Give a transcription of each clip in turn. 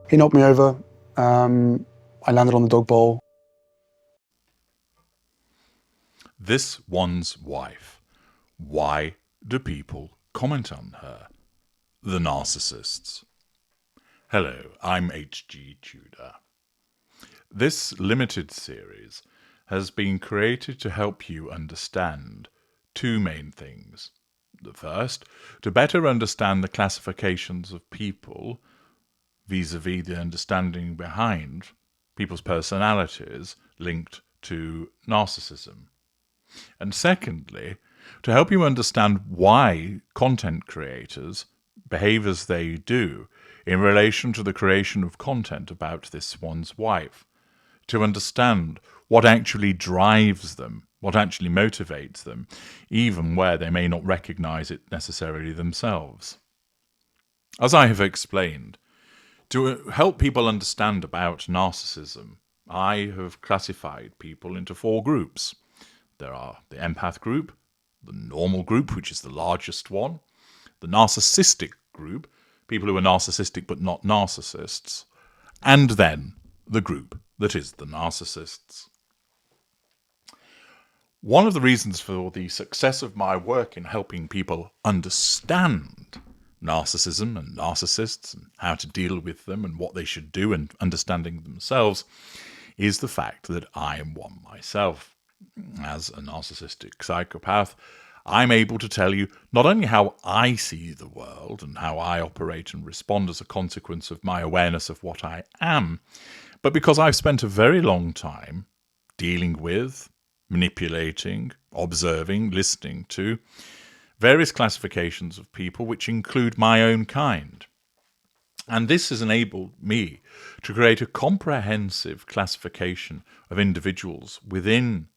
He knocked me over. I landed on the dog bowl. This one's wife. Why do people comment on her? The Narcissists. Hello, I'm H.G. Tudor. This limited series has been created to help you understand two main things. The first, to better understand the classifications of people vis-a-vis the understanding behind people's personalities linked to narcissism. And secondly, to help you understand why content creators behave as they do in relation to the creation of content about this one's wife, to understand what actually drives them, what actually motivates them, even where they may not recognize it necessarily themselves. As I have explained, to help people understand about narcissism, I have classified people into four groups. There are the empath group, the normal group, which is the largest one, the narcissistic group, people who are narcissistic but not narcissists, and then the group that is the narcissists. One of the reasons for the success of my work in helping people understand narcissism and narcissists and how to deal with them and what they should do and understanding themselves is the fact that I am one myself. As a narcissistic psychopath, I'm able to tell you not only how I see the world and how I operate and respond as a consequence of my awareness of what I am, but because I've spent a very long time dealing with, manipulating, observing, listening to various classifications of people which include my own kind. And this has enabled me to create a comprehensive classification of individuals within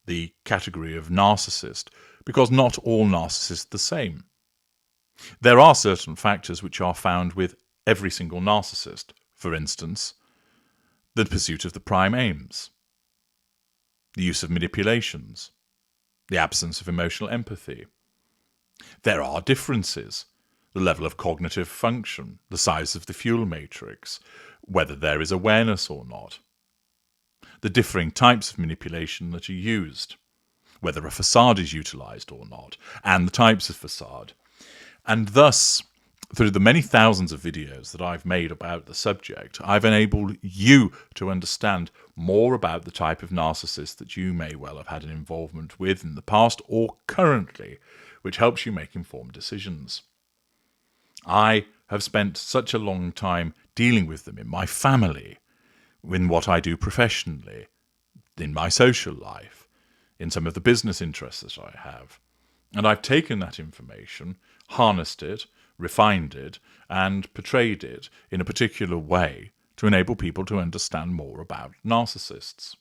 the category of narcissist, because not all narcissists are the same. There are certain factors which are found with every single narcissist. For instance, the pursuit of the prime aims, the use of manipulations, the absence of emotional empathy. There are differences, the level of cognitive function, the size of the fuel matrix, whether there is awareness or not, the differing types of manipulation that are used, whether a facade is utilized or not, and the types of facade. And thus, through the many thousands of videos that I've made about the subject, I've enabled you to understand more about the type of narcissist that you may well have had an involvement with in the past or currently, which helps you make informed decisions. I have spent such a long time dealing with them in my family, in what I do professionally, in my social life, in some of the business interests that I have. And I've taken that information, harnessed it, refined it, and portrayed it in a particular way to enable people to understand more about narcissists.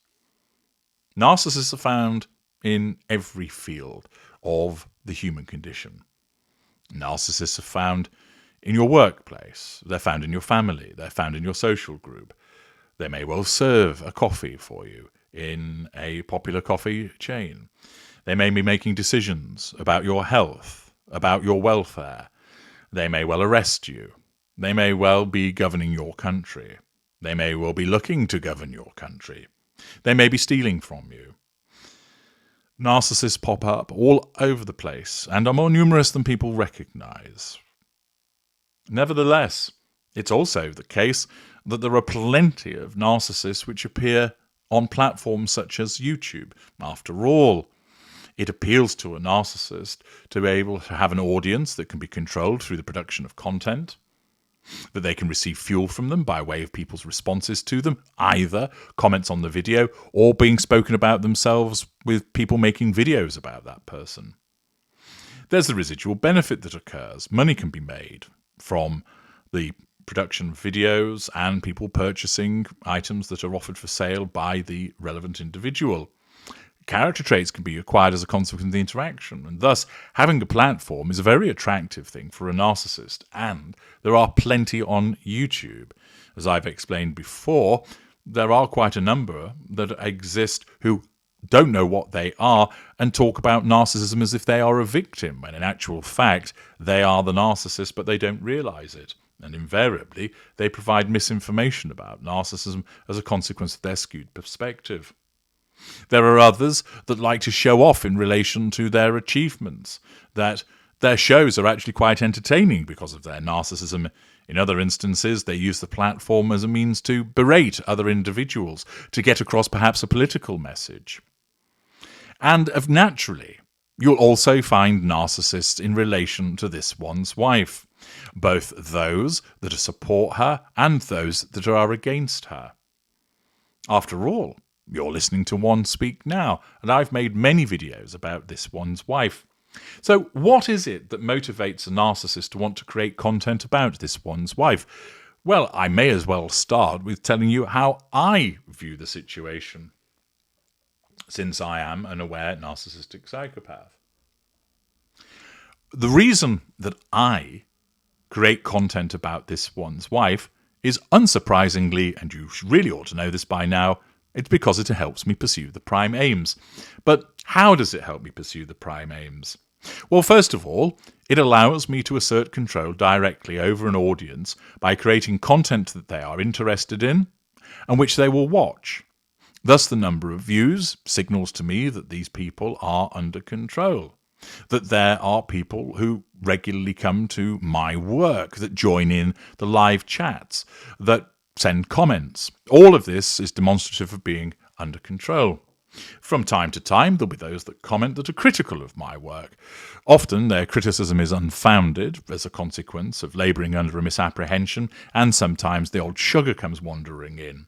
Narcissists are found in every field of the human condition. Narcissists are found in your workplace, they're found in your family, they're found in your social group. They may well serve a coffee for you in a popular coffee chain. They may be making decisions about your health, about your welfare. They may well arrest you. They may well be governing your country. They may well be looking to govern your country. They may be stealing from you. Narcissists pop up all over the place and are more numerous than people recognize. Nevertheless, it's also the case that there are plenty of narcissists which appear on platforms such as YouTube. After all, it appeals to a narcissist to be able to have an audience that can be controlled through the production of content, that they can receive fuel from them by way of people's responses to them, either comments on the video or being spoken about themselves with people making videos about that person. There's the residual benefit that occurs. Money can be made from the production of videos and people purchasing items that are offered for sale by the relevant individual. Character traits can be acquired as a consequence of the interaction, and thus having a platform is a very attractive thing for a narcissist, and there are plenty on YouTube. As I've explained before, there are quite a number that exist who don't know what they are and talk about narcissism as if they are a victim, when in actual fact they are the narcissist but they don't realize it. and invariably they provide misinformation about narcissism as a consequence of their skewed perspective. There are others that like to show off in relation to their achievements, that their shows are actually quite entertaining because of their narcissism. In other instances, they use the platform as a means to berate other individuals, to get across perhaps a political message. And naturally, you'll also find narcissists in relation to this one's wife, both those that support her and those that are against her. After all, you're listening to One Speak Now, and I've made many videos about this one's wife. So what is it that motivates a narcissist to want to create content about this one's wife? Well, I may as well start with telling you how I view the situation, since I am an aware narcissistic psychopath. The reason that I create content about this one's wife is, unsurprisingly, and you really ought to know this by now, it's because it helps me pursue the prime aims. But how does it help me pursue the prime aims? Well, first of all, it allows me to assert control directly over an audience by creating content that they are interested in and which they will watch. Thus, the number of views signals to me that these people are under control, that there are people who regularly come to my work, that join in the live chats, that send comments. All of this is demonstrative of being under control. From time to time, there'll be those that comment that are critical of my work. Often their criticism is unfounded as a consequence of labouring under a misapprehension, and sometimes the old sugar comes wandering in.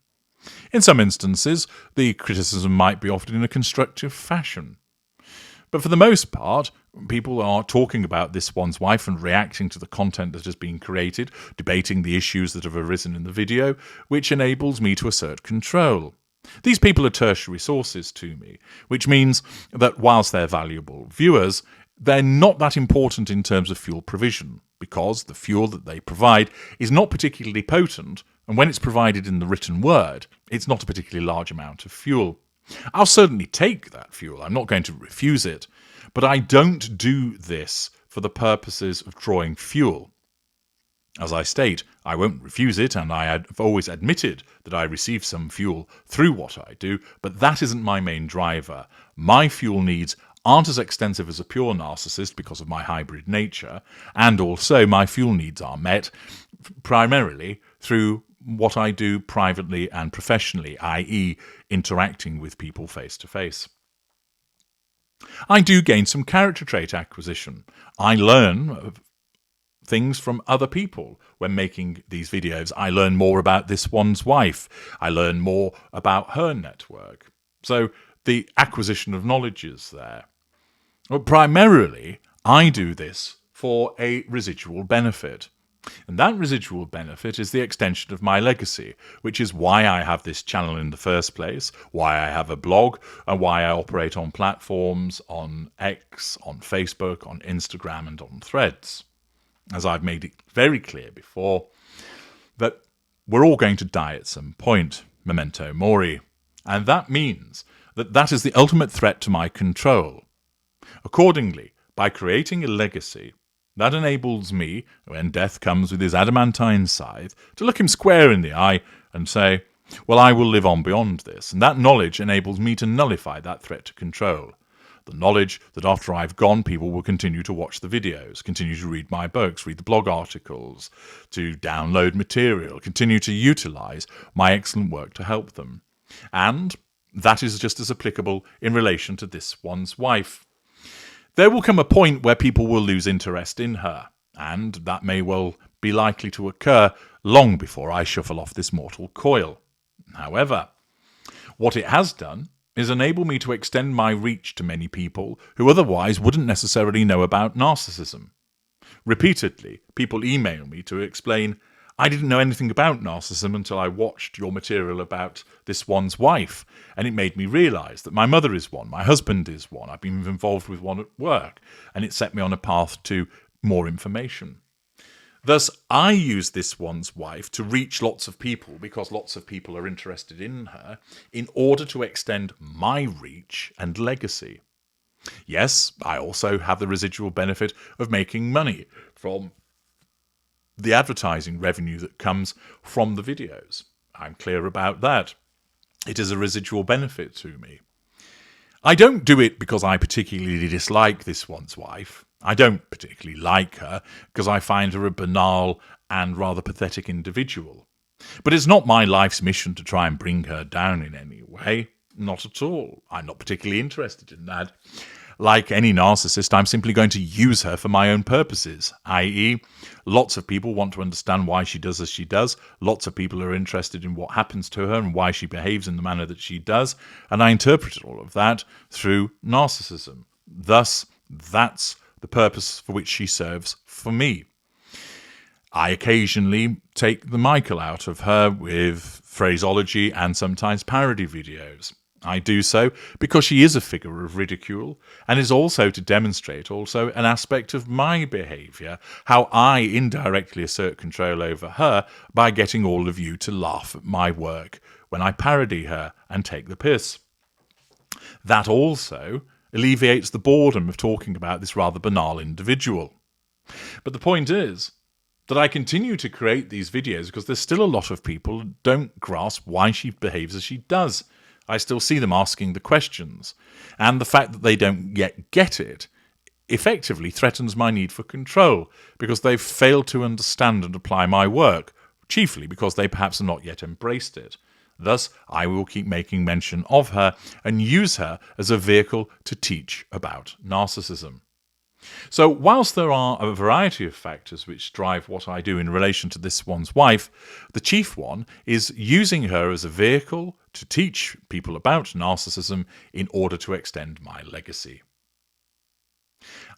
In some instances, the criticism might be offered in a constructive fashion. But for the most part, people are talking about this one's wife and reacting to the content that has been created, debating the issues that have arisen in the video, which enables me to assert control. These people are tertiary sources to me, which means that whilst they're valuable viewers, they're not that important in terms of fuel provision, because the fuel that they provide is not particularly potent, and when it's provided in the written word, it's not a particularly large amount of fuel. I'll certainly take that fuel, I'm not going to refuse it, but I don't do this for the purposes of drawing fuel. As I state, I won't refuse it, and I have always admitted that I receive some fuel through what I do, but that isn't my main driver. My fuel needs aren't as extensive as a pure narcissist because of my hybrid nature, and also my fuel needs are met primarily through what I do privately and professionally, i.e. interacting with people face to face. I do gain some character trait acquisition. I learn things from other people when making these videos. I learn more about this one's wife. I learn more about her network. So the acquisition of knowledge is there. But primarily, I do this for a residual benefit. And that residual benefit is the extension of my legacy, which is why I have this channel in the first place, why I have a blog, and why I operate on platforms, on X, on Facebook, on Instagram, and on Threads. As I've made it very clear before, that we're all going to die at some point, memento mori. And that means that that is the ultimate threat to my control. Accordingly, by creating a legacy, that enables me, when death comes with his adamantine scythe, to look him square in the eye and say, well, I will live on beyond this. And that knowledge enables me to nullify that threat to control. The knowledge that after I've gone, people will continue to watch the videos, continue to read my books, read the blog articles, to download material, continue to utilize my excellent work to help them. And that is just as applicable in relation to this one's wife. There will come a point where people will lose interest in her, and that may well be likely to occur long before I shuffle off this mortal coil. However, what it has done is enable me to extend my reach to many people who otherwise wouldn't necessarily know about narcissism. Repeatedly, people email me to explain, I didn't know anything about narcissism until I watched your material about this one's wife, and it made me realise that my mother is one, my husband is one, I've been involved with one at work, and it set me on a path to more information. Thus, I use this one's wife to reach lots of people, because lots of people are interested in her, in order to extend my reach and legacy. Yes, I also have the residual benefit of making money from the advertising revenue that comes from the videos. I'm clear about that. It is a residual benefit to me. I don't do it because I particularly dislike this one's wife. I don't particularly like her because I find her a banal and rather pathetic individual. But it's not my life's mission to try and bring her down in any way. Not at all. I'm not particularly interested in that. Like any narcissist, I'm simply going to use her for my own purposes, i.e., lots of people want to understand why she does as she does, lots of people are interested in what happens to her and why she behaves in the manner that she does, and I interpret all of that through narcissism. Thus, that's the purpose for which she serves for me. I occasionally take the Michael out of her with phraseology and sometimes parody videos. I do so because she is a figure of ridicule and is also to demonstrate also an aspect of my behaviour, how I indirectly assert control over her by getting all of you to laugh at my work when I parody her and take the piss. That also alleviates the boredom of talking about this rather banal individual. But the point is that I continue to create these videos because there's still a lot of people who don't grasp why she behaves as she does. I still see them asking the questions, and the fact that they don't yet get it effectively threatens my need for control because they've failed to understand and apply my work, chiefly because they perhaps have not yet embraced it. Thus, I will keep making mention of her and use her as a vehicle to teach about narcissism. So, whilst there are a variety of factors which drive what I do in relation to this one's wife, the chief one is using her as a vehicle to teach people about narcissism in order to extend my legacy.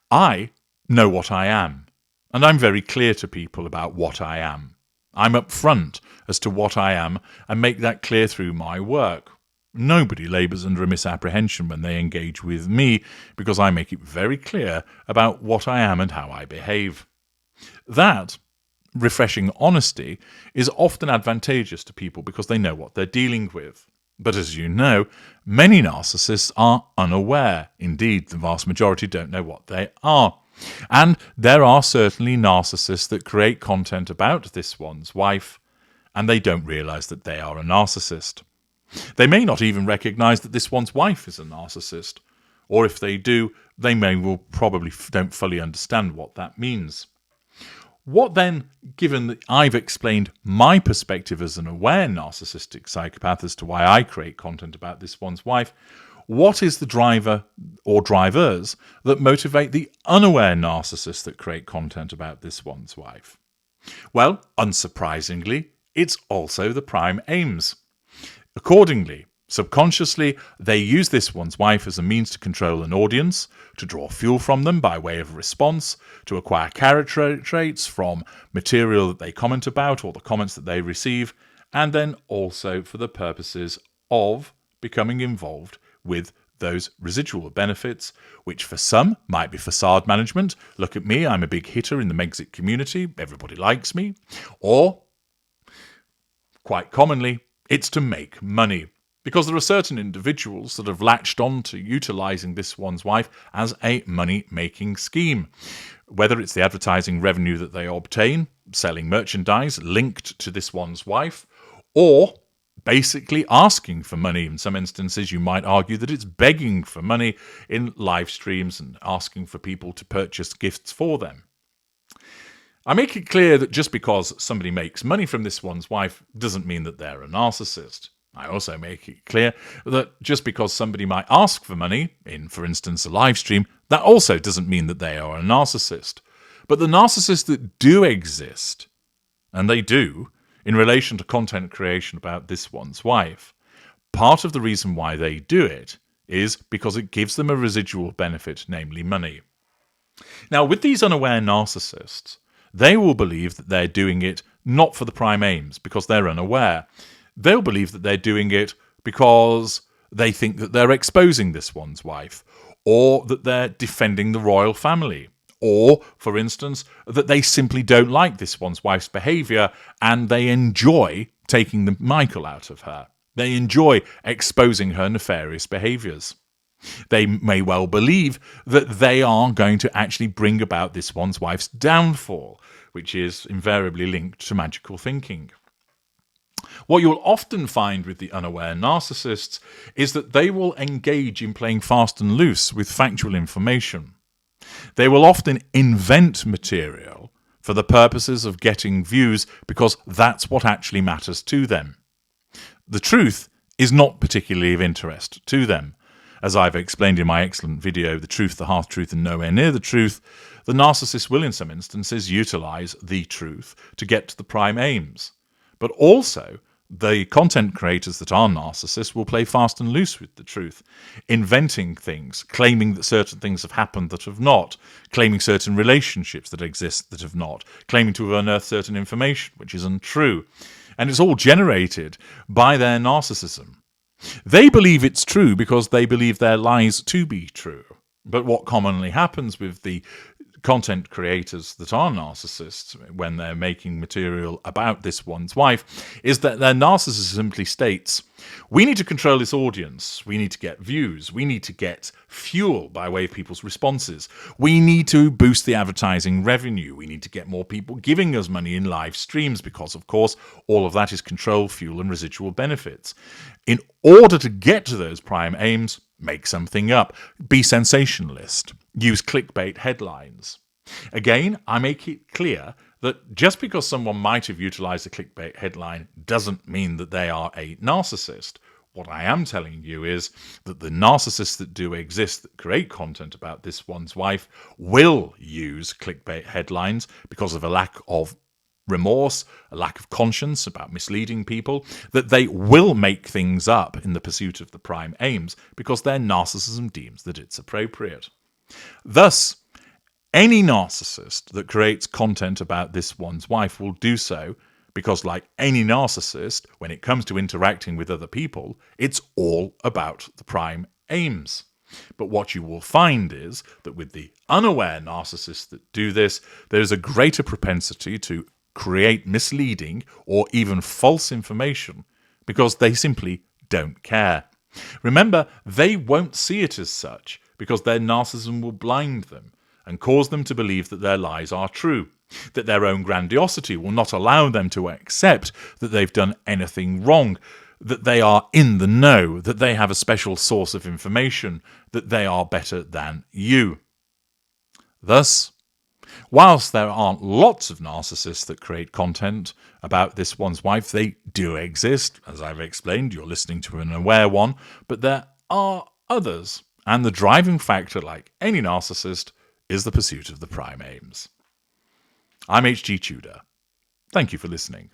I know what I am, and I'm very clear to people about what I am. I'm upfront as to what I am and make that clear through my work. Nobody labours under a misapprehension when they engage with me because I make it very clear about what I am and how I behave. That refreshing honesty is often advantageous to people because they know what they're dealing with. But as you know, many narcissists are unaware. Indeed, the vast majority don't know what they are. And there are certainly narcissists that create content about this one's wife, and they don't realise that they are a narcissist. They may not even recognise that this one's wife is a narcissist, or if they do, they probably don't fully understand what that means. What then, given that I've explained my perspective as an aware narcissistic psychopath as to why I create content about this one's wife, what is the driver or drivers that motivate the unaware narcissists that create content about this one's wife? Well, unsurprisingly, it's also the prime aims. Accordingly, subconsciously, they use this one's wife as a means to control an audience, to draw fuel from them by way of response, to acquire character traits from material that they comment about or the comments that they receive, and then also for the purposes of becoming involved with those residual benefits, which for some might be facade management. Look at me, I'm a big hitter in the Megxit community, everybody likes me. Or, quite commonly, it's to make money. Because there are certain individuals that have latched on to utilising this one's wife as a money-making scheme. Whether it's the advertising revenue that they obtain, selling merchandise linked to this one's wife, or basically asking for money. In some instances, you might argue that it's begging for money in live streams and asking for people to purchase gifts for them. I make it clear that just because somebody makes money from this one's wife doesn't mean that they're a narcissist. I also make it clear that just because somebody might ask for money in, for instance, a live stream, that also doesn't mean that they are a narcissist. But the narcissists that do exist, and they do, in relation to content creation about this one's wife, part of the reason why they do it is because it gives them a residual benefit, namely money. Now, with these unaware narcissists, they will believe that they're doing it not for the prime aims, because they're unaware. They'll believe that they're doing it because they think that they're exposing this one's wife, or that they're defending the royal family, or, for instance, that they simply don't like this one's wife's behaviour and they enjoy taking the Michael out of her. They enjoy exposing her nefarious behaviours. They may well believe that they are going to actually bring about this one's wife's downfall, which is invariably linked to magical thinking. What you'll often find with the unaware narcissists is that they will engage in playing fast and loose with factual information. They will often invent material for the purposes of getting views because that's what actually matters to them. The truth is not particularly of interest to them. As I've explained in my excellent video, The Truth, the Half-Truth and Nowhere Near the Truth, the narcissist will in some instances utilise the truth to get to the prime aims. But also, the content creators that are narcissists will play fast and loose with the truth, inventing things, claiming that certain things have happened that have not, claiming certain relationships that exist that have not, claiming to have unearthed certain information which is untrue. And it's all generated by their narcissism. They believe it's true because they believe their lies to be true. But what commonly happens with the content creators that are narcissists when they're making material about this one's wife is that their narcissist simply states, we need to control this audience, we need to get views, we need to get fuel by way of people's responses, we need to boost the advertising revenue, we need to get more people giving us money in live streams because, of course, all of that is control, fuel and residual benefits. In order to get to those prime aims, make something up, be sensationalist, use clickbait headlines. Again, I make it clear that just because someone might have utilised a clickbait headline doesn't mean that they are a narcissist. What I am telling you is that the narcissists that do exist that create content about this one's wife will use clickbait headlines because of a lack of remorse, a lack of conscience about misleading people, that they will make things up in the pursuit of the prime aims because their narcissism deems that it's appropriate. Thus, any narcissist that creates content about this one's wife will do so because, like any narcissist, when it comes to interacting with other people, it's all about the prime aims. But what you will find is that with the unaware narcissists that do this, there's a greater propensity to create misleading or even false information because they simply don't care. Remember, they won't see it as such because their narcissism will blind them and cause them to believe that their lies are true, that their own grandiosity will not allow them to accept that they've done anything wrong, that they are in the know, that they have a special source of information, that they are better than you. Thus, whilst there aren't lots of narcissists that create content about this one's wife, they do exist. As I've explained, you're listening to an aware one, but there are others. And the driving factor, like any narcissist, is the pursuit of the prime aims. I'm H.G. Tudor. Thank you for listening.